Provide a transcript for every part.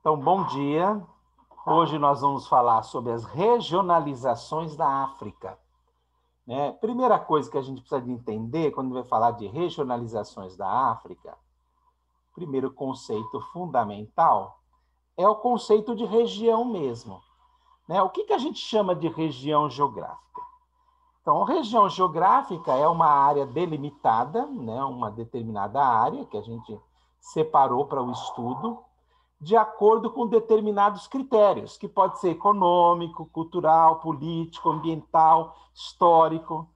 Então, bom dia. Hoje nós vamos falar sobre as regionalizações da África, né? Primeira coisa que a gente precisa de entender quando vai falar de regionalizações da África, primeiro conceito fundamental é o conceito de região mesmo, né? O que a gente chama de região geográfica? Então, região geográfica é uma área delimitada, né? Uma determinada área que a gente separou para o estudo, de acordo com determinados critérios, que pode ser econômico, cultural, político, ambiental, histórico.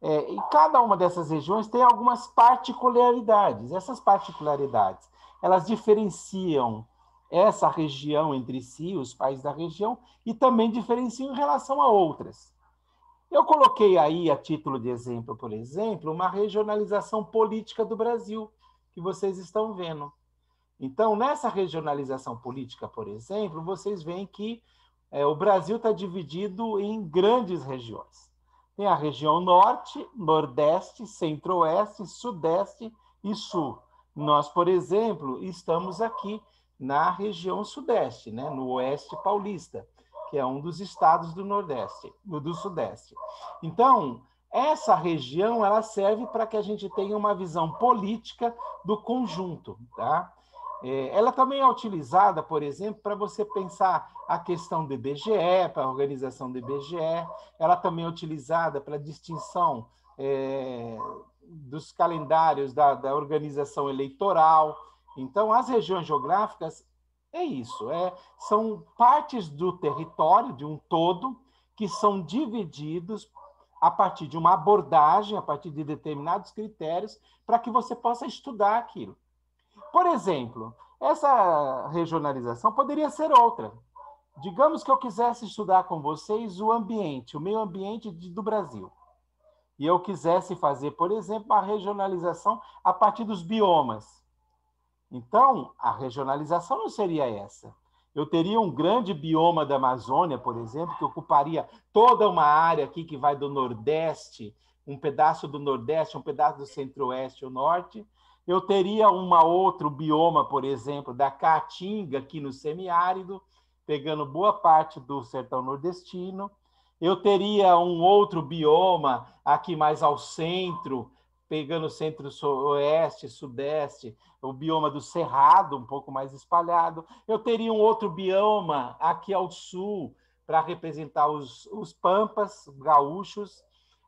E cada uma dessas regiões tem algumas particularidades. Essas particularidades, elas diferenciam essa região entre si, os países da região, e também diferenciam em relação a outras. Eu coloquei aí, a título de exemplo, por exemplo, uma regionalização política do Brasil, que vocês estão vendo. Então, nessa regionalização política, por exemplo, vocês veem que o Brasil está dividido em grandes regiões. Tem a região norte, nordeste, centro-oeste, sudeste e sul. Nós, por exemplo, estamos aqui na região sudeste, né, no oeste paulista, que é um dos estados do nordeste, do sudeste. Então, essa região ela serve para que a gente tenha uma visão política do conjunto, tá? Ela também é utilizada, por exemplo, para você pensar a questão do IBGE, para a organização do IBGE. Ela também é utilizada para a distinção dos calendários da organização eleitoral. Então, as regiões geográficas é isso, são partes do território, de um todo, que são divididos a partir de uma abordagem, a partir de determinados critérios, para que você possa estudar aquilo. Por exemplo, essa regionalização poderia ser outra. Digamos que eu quisesse estudar com vocês o ambiente, o meio ambiente do Brasil. E eu quisesse fazer, por exemplo, uma regionalização a partir dos biomas. Então, a regionalização não seria essa. Eu teria um grande bioma da Amazônia, por exemplo, que ocuparia toda uma área aqui que vai do Nordeste, um pedaço do Nordeste, um pedaço do Centro-Oeste e o Norte. Eu teria um outro bioma, por exemplo, da Caatinga, aqui no semiárido, pegando boa parte do sertão nordestino. Eu teria um outro bioma aqui mais ao centro, pegando centro-oeste, sudeste, o bioma do Cerrado, um pouco mais espalhado. Eu teria um outro bioma aqui ao sul, para representar os pampas gaúchos.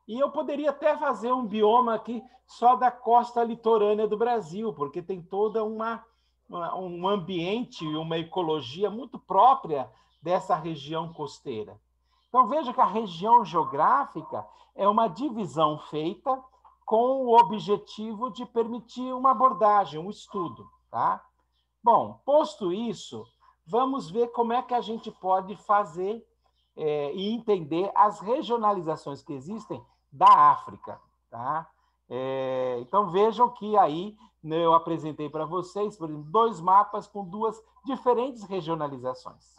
E eu poderia até fazer um bioma aqui só da costa litorânea do Brasil, porque tem toda um ambiente, uma ecologia muito própria dessa região costeira. Então, veja que a região geográfica é uma divisão feita com o objetivo de permitir uma abordagem, um estudo. Tá? Bom, posto isso, vamos ver como é que a gente pode fazer e entender as regionalizações que existem da África. Tá? Então, vejam que aí eu apresentei para vocês, por exemplo, 2 mapas com 2 diferentes regionalizações.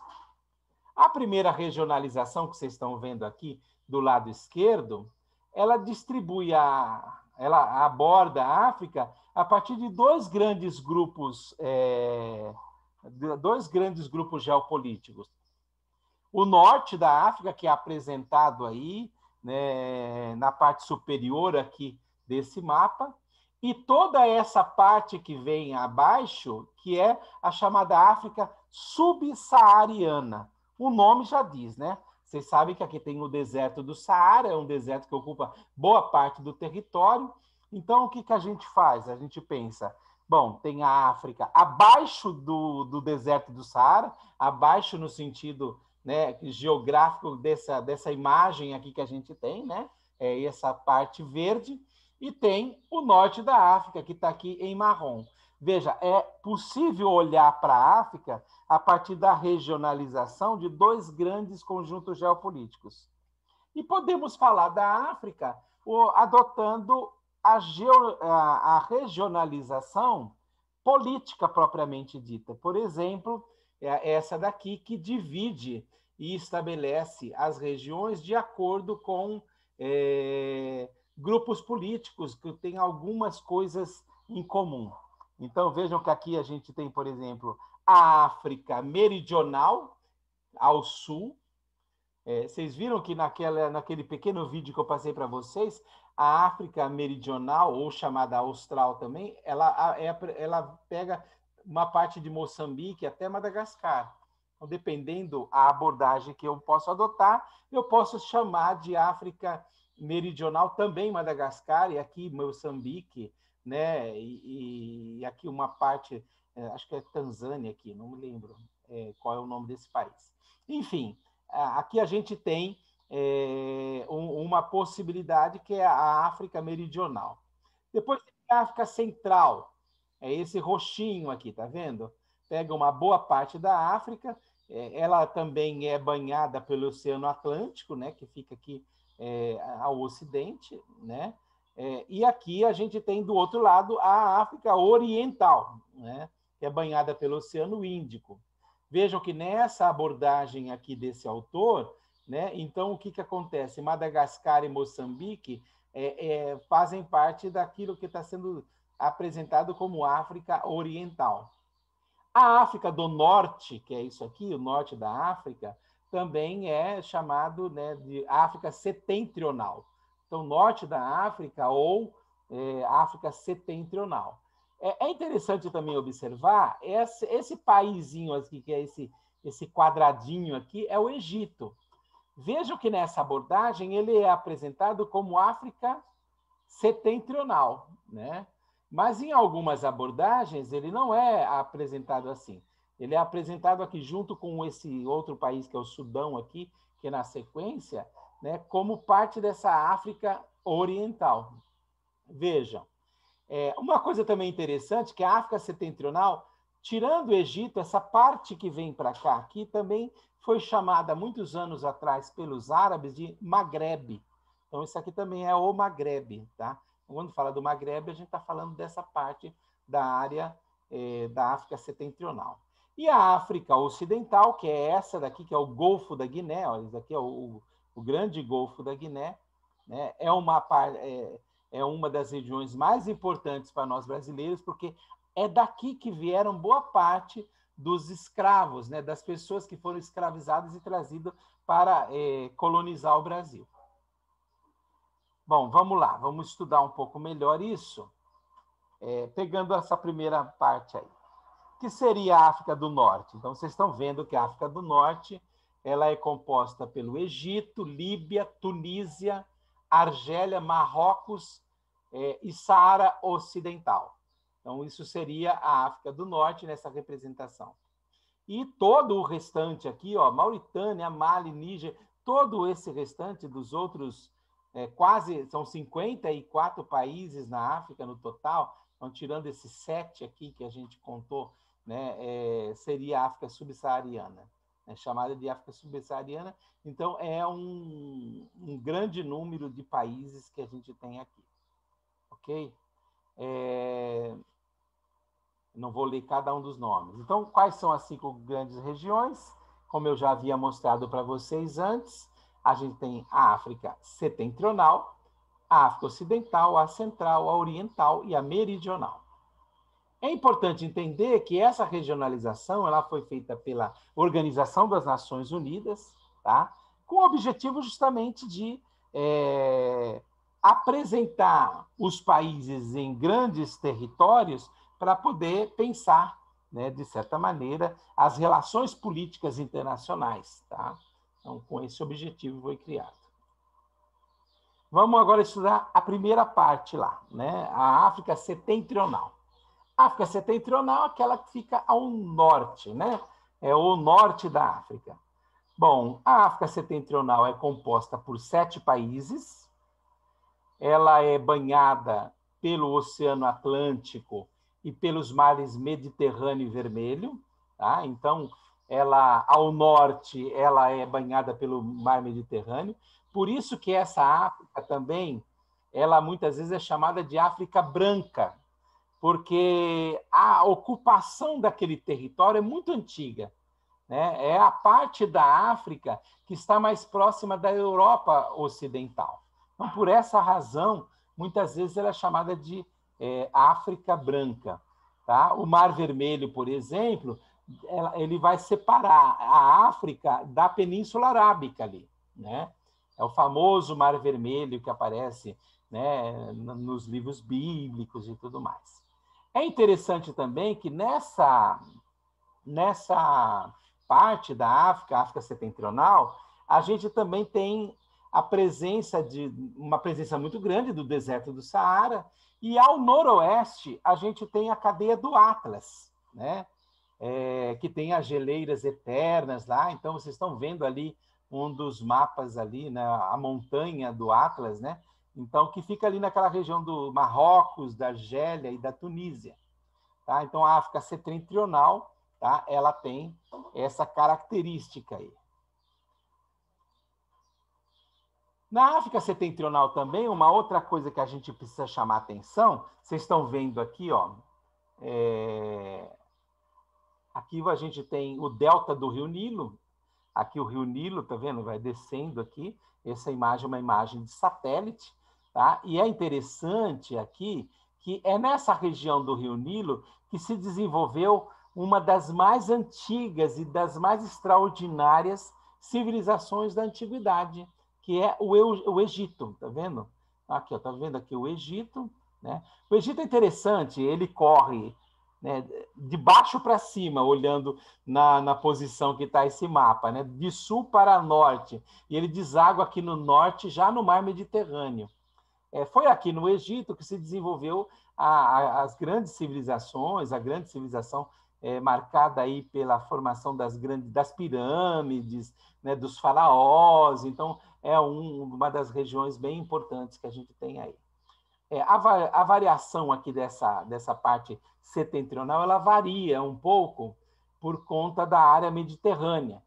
A primeira regionalização que vocês estão vendo aqui do lado esquerdo, ela distribui ela aborda a África a partir de 2 grandes grupos, geopolíticos. O norte da África, que é apresentado aí, né, na parte superior aqui desse mapa, e toda essa parte que vem abaixo, que é a chamada África subsaariana. O nome já diz, né? Vocês sabem que aqui tem o deserto do Saara, é um deserto que ocupa boa parte do território. Então, o que a gente faz? A gente pensa, bom, tem a África abaixo do deserto do Saara, abaixo no sentido, né, geográfico dessa imagem aqui que a gente tem, né? Essa parte verde, e tem o norte da África, que está aqui em marrom. Veja, é possível olhar para a África a partir da regionalização de 2 grandes conjuntos geopolíticos. E podemos falar da África adotando a regionalização política propriamente dita. Por exemplo, essa daqui que divide e estabelece as regiões de acordo com grupos políticos que têm algumas coisas em comum. Então, vejam que aqui a gente tem, por exemplo, a África Meridional, ao sul. Vocês viram que naquele pequeno vídeo que eu passei para vocês, a África Meridional, ou chamada Austral também, ela pega uma parte de Moçambique até Madagascar. Então, dependendo da abordagem que eu posso adotar, eu posso chamar de África Meridional também Madagascar, e aqui Moçambique, né? E aqui uma parte, acho que é Tanzânia aqui, não me lembro qual é o nome desse país. Enfim, aqui a gente tem uma possibilidade que é a África Meridional. Depois tem a África Central, é esse roxinho aqui, tá vendo? Pega uma boa parte da África, ela também é banhada pelo Oceano Atlântico, né, que fica aqui ao ocidente, né? E aqui a gente tem do outro lado a África Oriental, né, que é banhada pelo Oceano Índico. Vejam que nessa abordagem aqui desse autor, né, então o que acontece? Madagascar e Moçambique fazem parte daquilo que está sendo apresentado como África Oriental. A África do Norte, que é isso aqui, o norte da África, também é chamado, né, de África Setentrional. Então, norte da África ou África Setentrional. É interessante também observar esse paizinho aqui, que é esse quadradinho aqui, é o Egito. Vejam que nessa abordagem ele é apresentado como África Setentrional, né? Mas em algumas abordagens ele não é apresentado assim. Ele é apresentado aqui junto com esse outro país que é o Sudão aqui, que é na sequência, né, como parte dessa África Oriental. Vejam, uma coisa também interessante que a África Setentrional, tirando o Egito, essa parte que vem para cá aqui também foi chamada muitos anos atrás pelos árabes de Magrebe. Então isso aqui também é o Magrebe, tá? Quando fala do Magrebe, a gente está falando dessa parte da área da África Setentrional. E a África Ocidental, que é essa daqui, que é o Golfo da Guiné, ó, isso aqui é o grande Golfo da Guiné, né? É uma das regiões mais importantes para nós brasileiros, porque é daqui que vieram boa parte dos escravos, né? Das pessoas que foram escravizadas e trazidas para colonizar o Brasil. Bom, vamos lá, vamos estudar um pouco melhor isso, pegando essa primeira parte aí. O que seria a África do Norte? Então, vocês estão vendo que a África do Norte ela é composta pelo Egito, Líbia, Tunísia, Argélia, Marrocos e Saara Ocidental. Então, isso seria a África do Norte nessa representação. E todo o restante aqui, ó, Mauritânia, Mali, Níger, todo esse restante dos outros quase, são 54 países na África no total, então tirando esses 7 aqui que a gente contou, né, seria a África subsaariana, chamada de África subsaariana. Então, é um grande número de países que a gente tem aqui. Ok? Não vou ler cada um dos nomes. Então, quais são as 5 grandes regiões? Como eu já havia mostrado para vocês antes, a gente tem a África Setentrional, a África Ocidental, a Central, a Oriental e a Meridional. É importante entender que essa regionalização ela foi feita pela Organização das Nações Unidas, tá? Com o objetivo justamente de apresentar os países em grandes territórios para poder pensar, né, de certa maneira, as relações políticas internacionais. Tá? Então, com esse objetivo foi criado. Vamos agora estudar a primeira parte lá, né? A África Setentrional. A África Setentrional é aquela que fica ao norte, né? É o norte da África. Bom, a África Setentrional é composta por 7 países. Ela é banhada pelo Oceano Atlântico e pelos mares Mediterrâneo e Vermelho. Tá? Então, ela, ao norte, ela é banhada pelo mar Mediterrâneo. Por isso que essa África também, ela muitas vezes é chamada de África Branca, porque a ocupação daquele território é muito antiga. Né? É a parte da África que está mais próxima da Europa Ocidental. Então, por essa razão, muitas vezes ela é chamada de África Branca. Tá? O Mar Vermelho, por exemplo, ele vai separar a África da Península Arábica ali, né? É o famoso Mar Vermelho que aparece, né, nos livros bíblicos e tudo mais. É interessante também que nessa parte da África, África Setentrional, a gente também tem a presença de uma presença muito grande do deserto do Saara, e ao noroeste a gente tem a cadeia do Atlas, né? Que tem as geleiras eternas lá. Então vocês estão vendo ali um dos mapas ali, né? A montanha do Atlas, né? Então que fica ali naquela região do Marrocos, da Argélia e da Tunísia, tá? Então a África setentrional, tá? Ela tem essa característica aí. Na África setentrional também, uma outra coisa que a gente precisa chamar atenção, vocês estão vendo aqui, ó, aqui a gente tem o delta do Rio Nilo, aqui o Rio Nilo, tá vendo? Vai descendo aqui, essa imagem é uma imagem de satélite, tá? E é interessante aqui que é nessa região do Rio Nilo que se desenvolveu uma das mais antigas e das mais extraordinárias civilizações da antiguidade, que é o Egito, tá vendo? Aqui, ó, tá vendo aqui o Egito, né? O Egito é interessante, ele corre, né, de baixo para cima, olhando na posição que está esse mapa, né, de sul para norte, e ele deságua aqui no norte, já no mar Mediterrâneo. Foi aqui no Egito que se desenvolveu as grandes civilizações, a grande civilização marcada aí pela formação das pirâmides, né, dos faraós. Então, é uma das regiões bem importantes que a gente tem aí. A variação aqui dessa parte setentrional, ela varia um pouco por conta da área mediterrânea,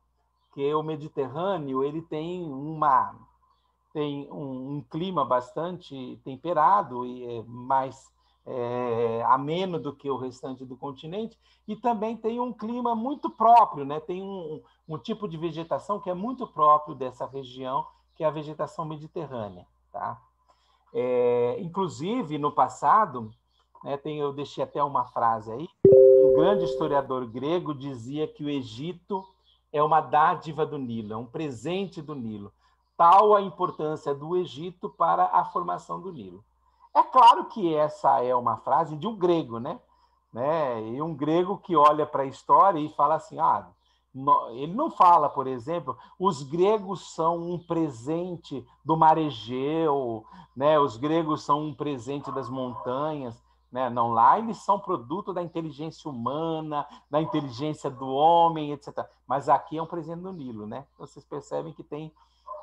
que o Mediterrâneo ele tem um clima bastante temperado e mais ameno do que o restante do continente, e também tem um clima muito próprio, né? Tem um tipo de vegetação que é muito próprio dessa região, que é a vegetação mediterrânea, tá? Inclusive, no passado, né, eu deixei até uma frase aí, um grande historiador grego dizia que o Egito é uma dádiva do Nilo, é um presente do Nilo. Tal a importância do Egito para a formação do Nilo. É claro que essa é uma frase de um grego, né? E um grego que olha para a história e fala assim, ele não fala, por exemplo, os gregos são um presente do mar Egeu, né? Os gregos são um presente das montanhas, né? Não, lá eles são produto da inteligência humana, da inteligência do homem, etc. Mas aqui é um presente do Nilo, né? Então, vocês percebem que tem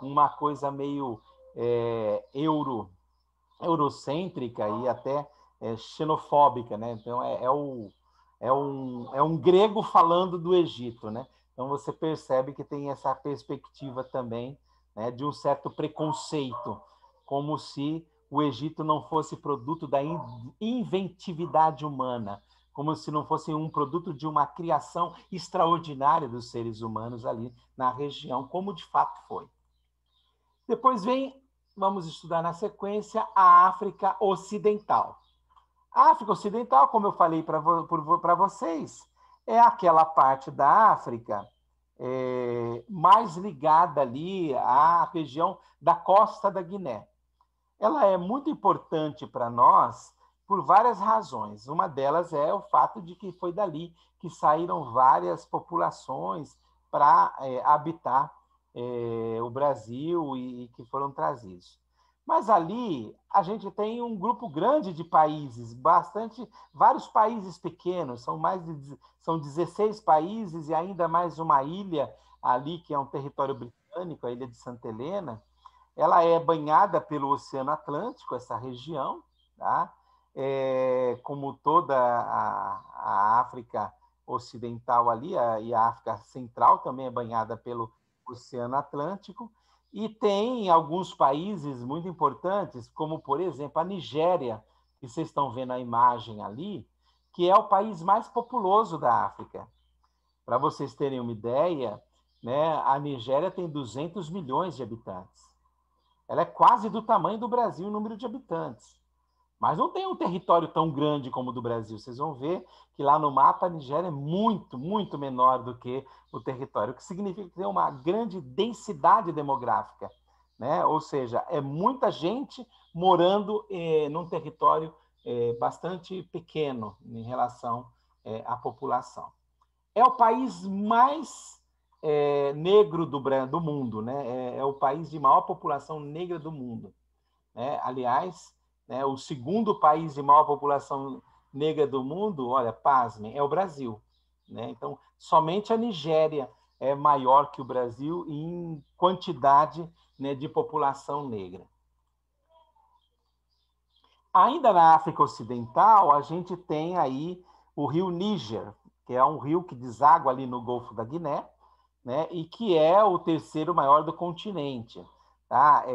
uma coisa meio eurocêntrica e até xenofóbica, né? Então, é um grego falando do Egito, né? Então, você percebe que tem essa perspectiva também, né, de um certo preconceito, como se o Egito não fosse produto da inventividade humana, como se não fosse um produto de uma criação extraordinária dos seres humanos ali na região, como de fato foi. Depois vamos estudar na sequência, a África Ocidental. A África Ocidental, como eu falei para vocês, é aquela parte da África mais ligada ali à região da costa da Guiné. Ela é muito importante para nós por várias razões. Uma delas é o fato de que foi dali que saíram várias populações para habitar o Brasil e que foram trazidos. Mas ali a gente tem um grupo grande de países, vários países pequenos, são 16 países e ainda mais uma ilha ali que é um território britânico, a ilha de Santa Helena. Ela é banhada pelo Oceano Atlântico, essa região, tá? Como toda a África Ocidental ali, e a África Central também é banhada pelo Oceano Atlântico, e tem alguns países muito importantes, como, por exemplo, a Nigéria, que vocês estão vendo a imagem ali, que é o país mais populoso da África. Para vocês terem uma ideia, né, a Nigéria tem 200 milhões de habitantes. Ela é quase do tamanho do Brasil em número de habitantes. mas não tem um território tão grande como o do Brasil. Vocês vão ver que lá no mapa a Nigéria é muito, muito menor do que o território, o que significa que tem uma grande densidade demográfica, né? Ou seja, é muita gente morando num território bastante pequeno em relação à população. É o país mais negro do mundo, né? É o país de maior população negra do mundo, né? Aliás, né, o segundo país de maior população negra do mundo, olha, pasmem, é o Brasil, né? Então, somente a Nigéria é maior que o Brasil em quantidade, né, de população negra. Ainda na África Ocidental, a gente tem aí o rio Níger, que é um rio que deságua ali no Golfo da Guiné, né, e que é o terceiro maior do continente. Tá?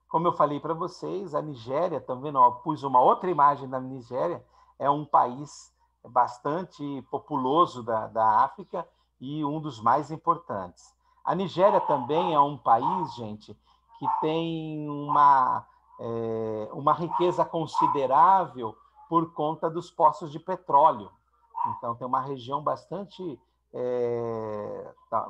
Como eu falei para vocês, a Nigéria, também pus uma outra imagem da Nigéria, é um país bastante populoso da África e um dos mais importantes. A Nigéria também é um país, gente, que tem uma riqueza considerável por conta dos poços de petróleo. Então, tem uma região bastante...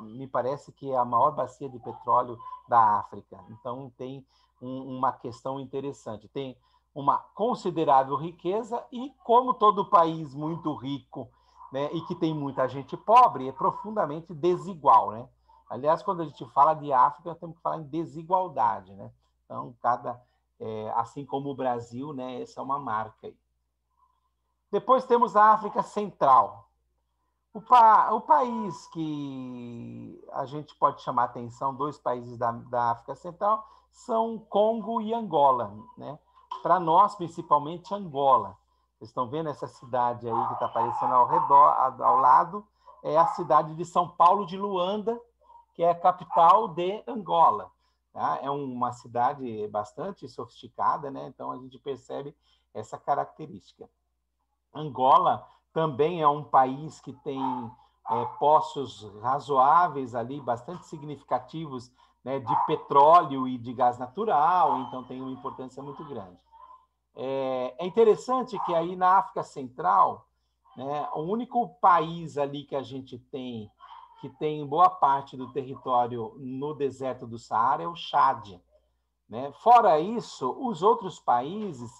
me parece que é a maior bacia de petróleo da África. Então, tem uma questão interessante. Tem uma considerável riqueza e, como todo país muito rico, né, e que tem muita gente pobre, é profundamente desigual, né? Aliás, quando a gente fala de África, temos que falar em desigualdade, né? Então, assim como o Brasil, né, essa é uma marca aí. Depois temos a África Central. O país que a gente pode chamar atenção, dois países da África Central, são Congo e Angola, né? Para nós, principalmente Angola. Vocês estão vendo essa cidade aí que está aparecendo ao redor, ao lado, é a cidade de São Paulo de Luanda, que é a capital de Angola. Tá? É uma cidade bastante sofisticada, né? Então a gente percebe essa característica. Angola também é um país que tem poços razoáveis ali, bastante significativos, né, de petróleo e de gás natural, então tem uma importância muito grande. É interessante que aí na África Central, né, o único país ali que a gente tem que tem boa parte do território no deserto do Saara é o Chad, né? Fora isso, os outros países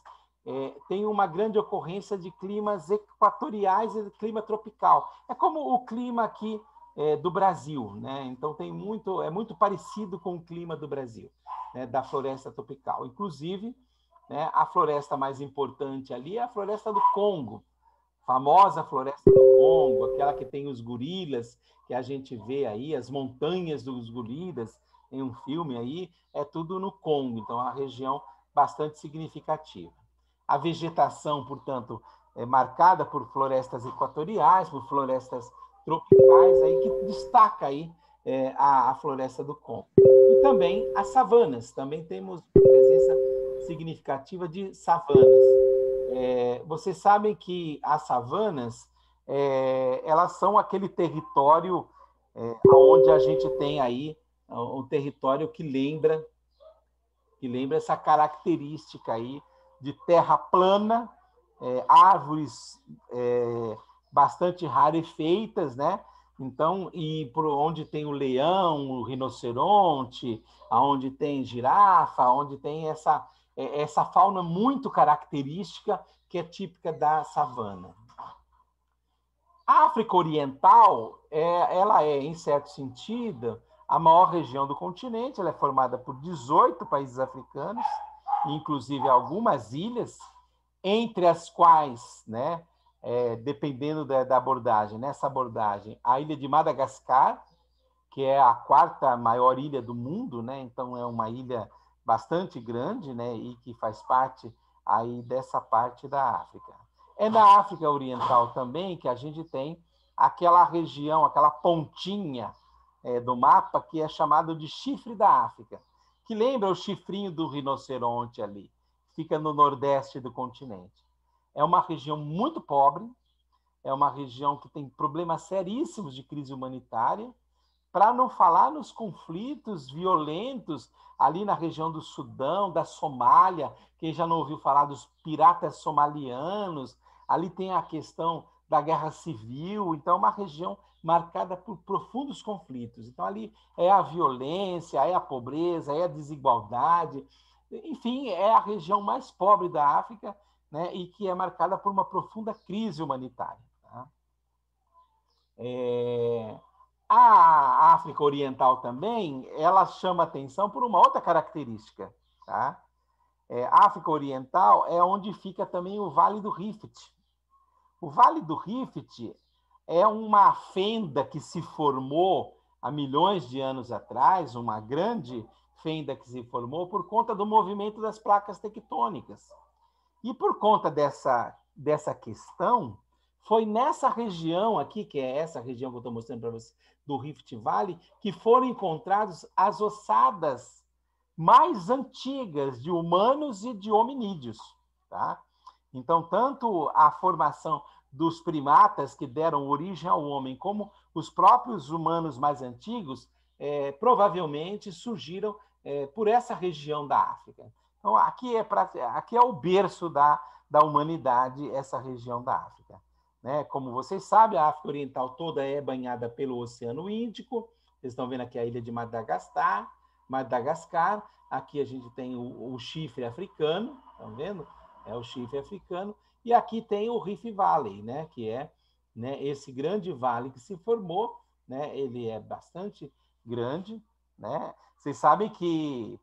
têm uma grande ocorrência de climas equatoriais e de clima tropical. É como o clima aqui do Brasil, né? Então é muito parecido com o clima do Brasil, né? Da floresta tropical. Inclusive, né, a floresta mais importante ali é a floresta do Congo, famosa floresta do Congo, aquela que tem os gorilas que a gente vê aí, as montanhas dos gorilas, tem um filme aí, é tudo no Congo, então é uma região bastante significativa. A vegetação, portanto, é marcada por florestas equatoriais, por florestas tropicais, aí, que destaca aí a floresta do Congo. E também as savanas, também temos presença significativa de savanas. Vocês sabem que as savanas elas são aquele território onde a gente tem aí um território que lembra essa característica aí de terra plana, árvores bastante rarefeitas, né? Então, e por onde tem o leão, o rinoceronte, aonde tem girafa, onde tem essa fauna muito característica que é típica da savana. A África Oriental, ela é, em certo sentido, a maior região do continente. Ela é formada por 18 países africanos, inclusive algumas ilhas, entre as quais, né, dependendo da abordagem, nessa abordagem, a ilha de Madagascar, que é a quarta maior ilha do mundo, né? Então é uma ilha bastante grande, né? E que faz parte aí dessa parte da África. É na África Oriental também que a gente tem aquela região, aquela pontinha do mapa que é chamado de chifre da África, que lembra o chifrinho do rinoceronte ali, fica no nordeste do continente. É uma região muito pobre, é uma região que tem problemas seríssimos de crise humanitária, para não falar nos conflitos violentos ali na região do Sudão, da Somália, quem já não ouviu falar dos piratas somalianos, ali tem a questão da guerra civil, então é uma região marcada por profundos conflitos. Então ali é a violência, é a pobreza, é a desigualdade, enfim, é a região mais pobre da África, né, e que é marcada por uma profunda crise humanitária. Tá? A África Oriental também, ela chama atenção por uma outra característica. Tá? A África Oriental é onde fica também o Vale do Rift. O Vale do Rift é uma fenda que se formou há milhões de anos atrás, uma grande fenda que se formou por conta do movimento das placas tectônicas. E por conta dessa questão, foi nessa região aqui, que é essa região que eu estou mostrando para vocês, do Rift Valley, que foram encontradas as ossadas mais antigas de humanos e de hominídeos. Tá? Então, tanto a formação dos primatas que deram origem ao homem, como os próprios humanos mais antigos, provavelmente surgiram por essa região da África. Então, aqui é o berço da humanidade, essa região da África. Né? Como vocês sabem, a África Oriental toda é banhada pelo Oceano Índico. Vocês estão vendo aqui a ilha de Madagascar. Aqui a gente tem o chifre africano, estão vendo? É o chifre africano. E aqui tem o Rift Valley, né? Que é, né, esse grande vale que se formou. Né? Ele é bastante grande. Né? Vocês sabem que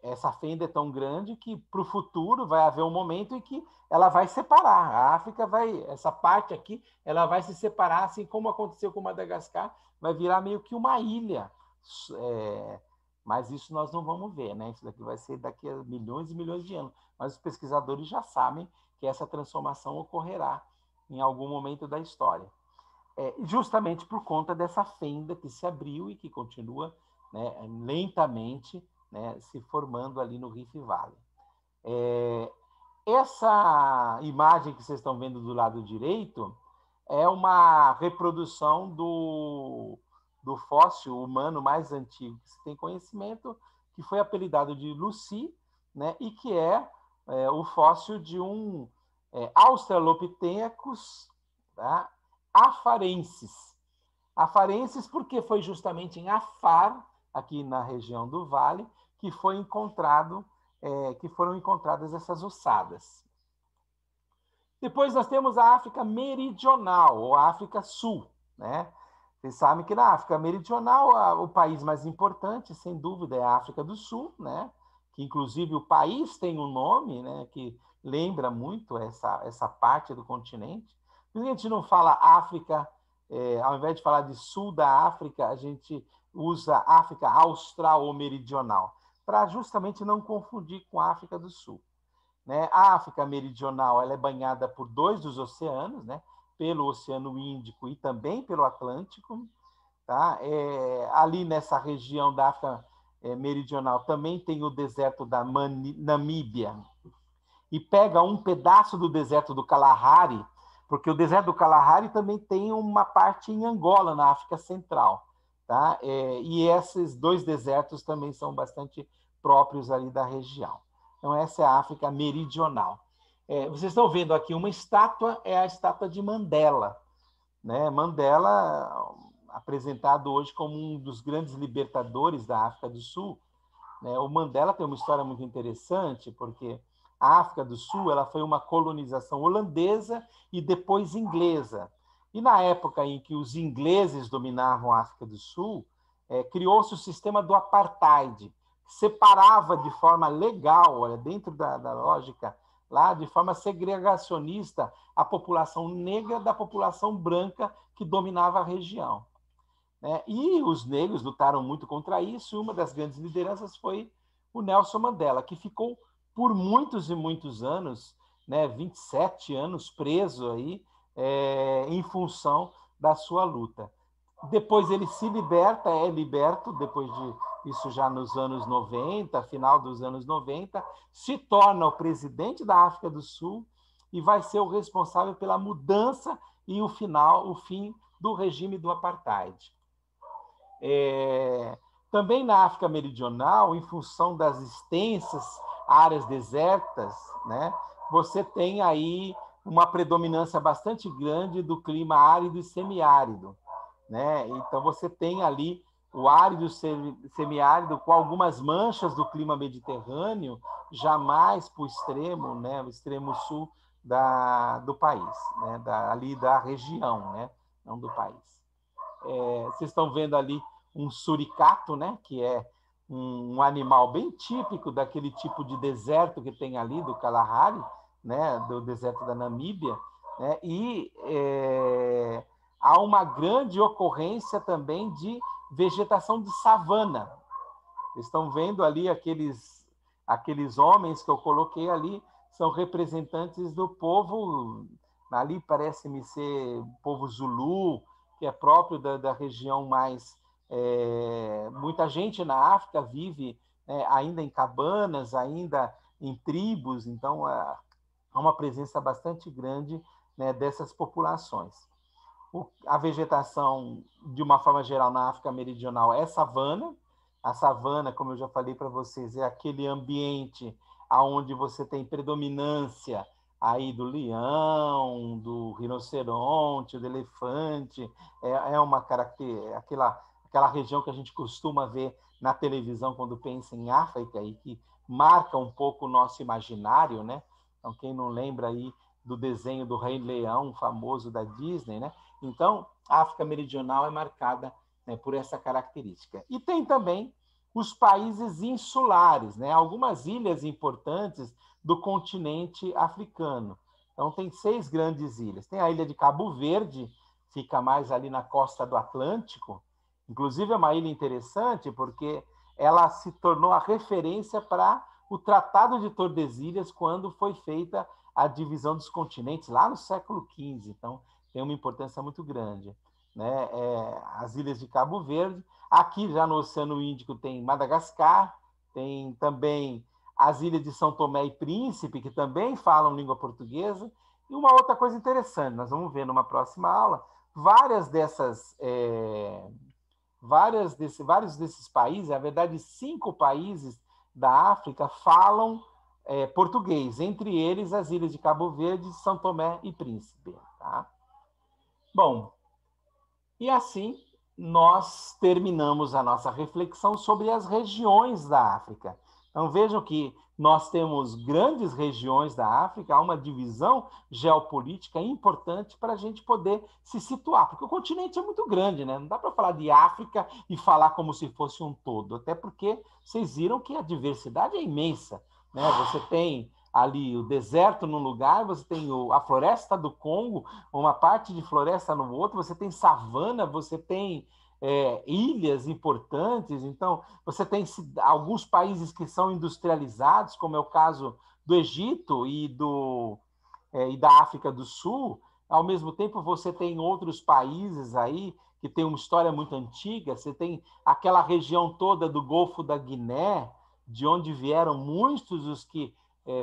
essa fenda é tão grande que para o futuro vai haver um momento em que ela vai separar. A África essa parte aqui, ela vai se separar, assim como aconteceu com Madagascar, vai virar meio que uma ilha. Mas isso nós não vamos ver, né? Isso daqui vai ser daqui a milhões e milhões de anos. Mas os pesquisadores já sabem que essa transformação ocorrerá em algum momento da história. Justamente por conta dessa fenda que se abriu e que continua, né, lentamente, né, se formando ali no Rift Valley. Essa imagem que vocês estão vendo do lado direito é uma reprodução do fóssil humano mais antigo que se tem conhecimento, que foi apelidado de Lucy, né, e que é o fóssil de um Australopithecus, tá? Afarensis. Afarensis porque foi justamente em Afar, aqui na região do Vale, que foram encontradas essas ossadas. Depois nós temos a África Meridional, ou África Sul. Né? Vocês sabem que na África Meridional, o país mais importante, sem dúvida, é a África do Sul, né? Que inclusive o país tem um nome, né, que lembra muito essa parte do continente. Por que a gente não fala África, ao invés de falar de sul da África, a gente usa África Austral ou Meridional, para justamente não confundir com a África do Sul. Né? A África Meridional ela é banhada por 2 dos oceanos, né? Pelo Oceano Índico e também pelo Atlântico. Tá? Ali nessa região da África Meridional também tem o deserto da Namíbia, e pega um pedaço do deserto do Kalahari, porque o deserto do Kalahari também tem uma parte em Angola, na África Central. Tá? E esses 2 desertos também são bastante próprios ali da região. Então, essa é a África Meridional. Vocês estão vendo aqui uma estátua, é a estátua de Mandela. Né? Mandela, apresentado hoje como um dos grandes libertadores da África do Sul. Né? O Mandela tem uma história muito interessante, porque a África do Sul ela foi uma colonização holandesa e depois inglesa. E na época em que os ingleses dominavam a África do Sul, criou-se o sistema do apartheid, que separava de forma legal, olha, dentro da lógica lá, de forma segregacionista, a população negra da população branca que dominava a região. E os negros lutaram muito contra isso, e uma das grandes lideranças foi o Nelson Mandela, que ficou por muitos e muitos anos, né, 27 anos preso aí, em função da sua luta. Depois ele se liberta, é liberto, depois isso já nos anos 90, final dos anos 90, se torna o presidente da África do Sul e vai ser o responsável pela mudança e o fim do regime do apartheid. Também na África Meridional, em função das extensas áreas desertas, né, você tem aí uma predominância bastante grande do clima árido e semiárido, né? Então você tem ali o árido semiárido com algumas manchas do clima mediterrâneo, jamais para o extremo, né, o extremo sul do país, né, ali da região, né, não do país. Vocês estão vendo ali um suricato, né, que é um animal bem típico daquele tipo de deserto que tem ali, do Kalahari, né, do deserto da Namíbia, né, e há uma grande ocorrência também de vegetação de savana. Vocês estão vendo ali aqueles homens que eu coloquei ali, são representantes do povo, ali parece-me ser o povo Zulu, que é próprio da região mais... muita gente na África vive ainda em cabanas, ainda em tribos, então há uma presença bastante grande, né, dessas populações. A vegetação, de uma forma geral, na África Meridional é savana. A savana, como eu já falei para vocês, é aquele ambiente onde você tem predominância aí do leão, do rinoceronte, do elefante. É uma aquela região que a gente costuma ver na televisão quando pensa em África e que marca um pouco o nosso imaginário, né? Então, quem não lembra aí do desenho do Rei Leão, famoso da Disney, né? Então, a África Meridional é marcada, né, por essa característica. E tem também os países insulares, né? Algumas ilhas importantes do continente africano. Então, tem 6 grandes ilhas. Tem a ilha de Cabo Verde, fica mais ali na costa do Atlântico. Inclusive, é uma ilha interessante porque ela se tornou a referência para o Tratado de Tordesilhas quando foi feita a divisão dos continentes, lá no século XV. Então, tem uma importância muito grande, né? As ilhas de Cabo Verde. Aqui, já no Oceano Índico, tem Madagascar, tem também as ilhas de São Tomé e Príncipe, que também falam língua portuguesa. E uma outra coisa interessante, nós vamos ver numa próxima aula, vários desses países, na verdade, 5 países da África falam português, entre eles as ilhas de Cabo Verde, São Tomé e Príncipe. Tá? Bom, e assim nós terminamos a nossa reflexão sobre as regiões da África. Então vejam que nós temos grandes regiões da África, há uma divisão geopolítica importante para a gente poder se situar, porque o continente é muito grande, né? Não dá para falar de África e falar como se fosse um todo, até porque vocês viram que a diversidade é imensa, né? Você tem ali o deserto num lugar, você tem a floresta do Congo, uma parte de floresta no outro, você tem savana, você tem ilhas importantes, então você tem alguns países que são industrializados, como é o caso do Egito e da África do Sul. Ao mesmo tempo, você tem outros países aí que têm uma história muito antiga, você tem aquela região toda do Golfo da Guiné, de onde vieram muitos dos que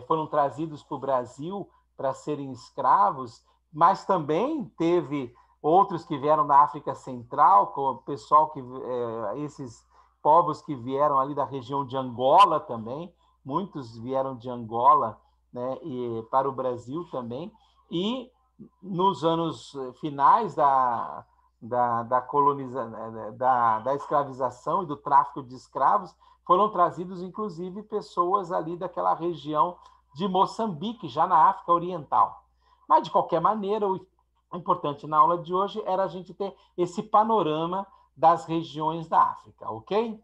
foram trazidos para o Brasil para serem escravos, mas também teve outros que vieram da África Central, com o pessoal esses povos que vieram ali da região de Angola também, muitos vieram de Angola, né, e para o Brasil também, e nos anos finais da escravização e do tráfico de escravos, foram trazidos, inclusive, pessoas ali daquela região de Moçambique, já na África Oriental. Mas, de qualquer maneira, o importante na aula de hoje era a gente ter esse panorama das regiões da África, ok?